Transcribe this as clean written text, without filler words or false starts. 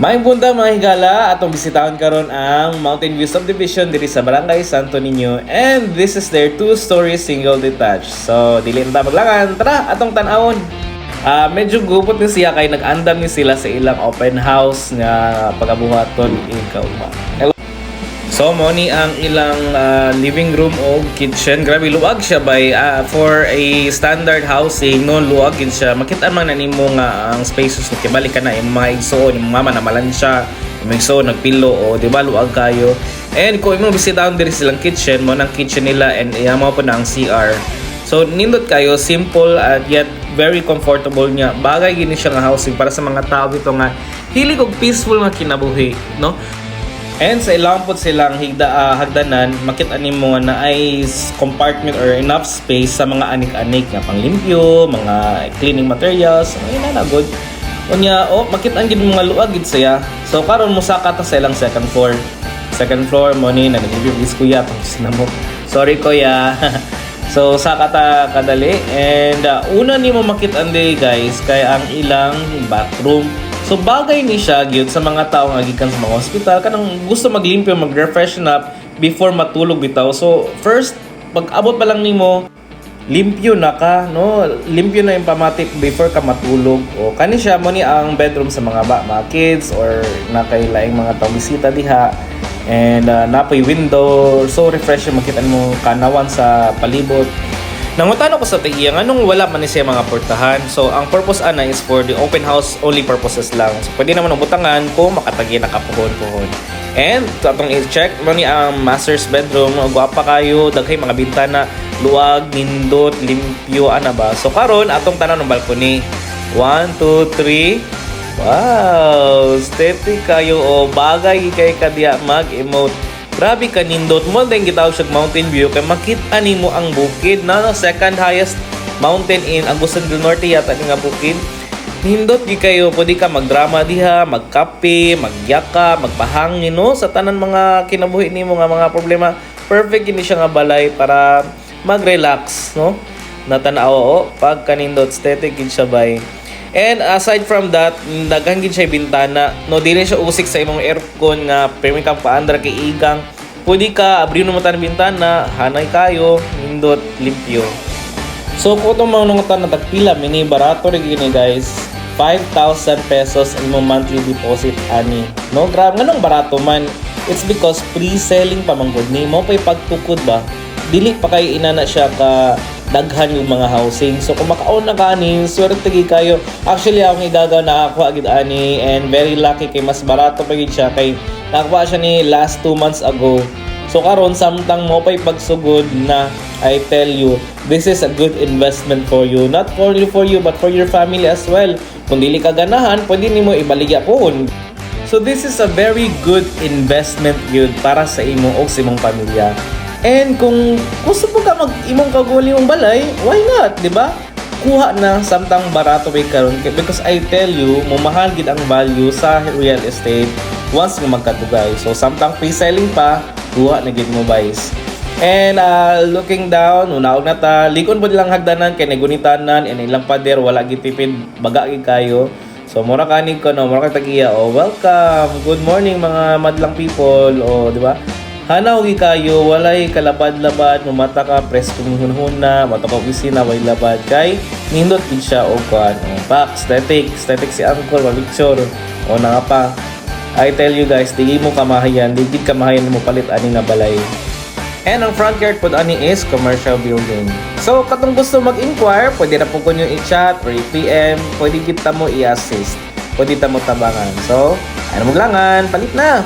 May punta mga higala, atong bisitahon karon ang Mountain View Subdivision diri sa Barangay Santo Niño, and this is their 2-story single detached. So dili na ta maglangan, tara atong tan-awon. Medyo gupot ni siya kay nag-andam ni sila sa ilang open house nga pagabuhaton ikaw ba. So mo ni ang ilang living room o kitchen. Grabe luwag siya by for a standard housing, no, luwag gid siya. Makita man na nimo nga ang spaces ni kibalik ka na yung mga igsoon, yung mama na malansya, yung igsoon nagpilo o di ba luwag kayo. And kung imong bisitahon diri silang kitchen, mo nang kitchen nila and iyama po na ang CR. So nindot kayo, simple at yet very comfortable niya. Bagay gini siya nga housing para sa mga tao dito nga hilig og peaceful nga kinabuhi, no? And sa ilang po silang hagdanan, makita nimo nga na ay compartment or enough space sa mga anik-anik nga panglimpyo, mga cleaning materials, ay na good. Unya, makita ang gid mga luwag gid siya. So karon mo saka ta sa ilang second floor. Second floor mo ni nag-review kuya pang sinamo. Sorry kuya. So saka ta kadali, and una nimo makita ande guys kay ang ilang bathroom. So bagay ni siya gyud sa mga tao nga gikan sa mga hospital kanang gusto maglimpyo, mag-refreshen up before matulog bitaw. So first pag abot pa lang nimo, limpyo na ka, no? Limpyo na yung pamatik before ka matulog. O kani siya mo ni ang bedroom sa mga kids or na kay laing mga tao bisita diha. And napoy window, so refreshing, makita mo kanawan sa palibot. Nangutano ko sa tiiyang anong wala man ni siya mga portahan. So ang purpose ana is for the open house only purposes lang. So pwede naman ubutangan kung makatagi nakapuhon-puhon. And atong i-check mo ni ang master's bedroom, guwapa kayo, daghay mga bintana, luwag, nindot, limpyo ana ba. So karon atong tanan ng balcony. 1 2 3. Wow, aesthetic kayo o bagay kay kadya mag-emote. Grabe ka nindot mo dahil gitawag siya mountain view kay makita nimo ang bukid na second highest mountain in Agusan del Norte yata nga bukid. Nindot gi kayo, pwede ka magdrama diha, magkape, magyaka, magpahangin no sa tanan mga kinabuhi nimo nga mga problema. Perfect ini siya nga balay para mag-relax no. Natanaw pag kanindot aesthetic gid siya bay. And aside from that, daghan gid siya bintana. No, dili siya usik sa imong aircon nga permi ka paandra kay igang. Pwede ka abri mo tan bintana, hanay kayo, nindot, limpyo. So kung itong mga nangutan na tagpila, mini barato rin gini guys. 5,000 pesos imong monthly deposit ani. No, grabe nga nang barato man. It's because pre-selling pa man gud ni mo pay pagtukod ba. Dili pa kay inana siya ka daghan yung mga housing. So kung makaon na kani, swerte gi kayo. Actually akong igaga nakakuha gid ani and very lucky kay mas barato pa gid siya kay nakakuha siya ni last 2 months ago. So karon samtang mo pay pagsugod na, I tell you, this is a good investment for you. Not only for you but for your family as well. Kung dili ka ganahan, pwede nimo ibaligya pohon. So this is a very good investment yun para sa imo o sa imong pamilya. And kung gusto mo ka mag-imong kaguli mong balay, why not, di ba? Kuha na samtang barato may karon because I tell you, mumahal gid ang value sa real estate once nga magkadugay. So samtang pre-selling pa, kuha na gid mo guys. And looking down, unaog na ta, likon po nilang hagdanan kay nagunitanan and ilang pader wala gid tipid baga gid kayo. So mura kanig ko no, mura ka tagiya. Welcome. Good morning mga madlang people. Di ba? Hanaw gi kayo, walay kalabad-labad, mata ka preskong hunhuna, mata ka opisina, way labad kay nindot gid siya og kuan. Pak, aesthetic si Uncle, picture. O na nga pa. I tell you guys, dili mo kamahayan, digid kamahayan mo palit ani nga balay. And ang front yard pod ani is commercial building. So katong gusto mag-inquire, pwede na po kunyo i-chat or i-PM, pwede kita mo i-assist. Pwede ta mo tabangan. So, ano mo langan, palit na.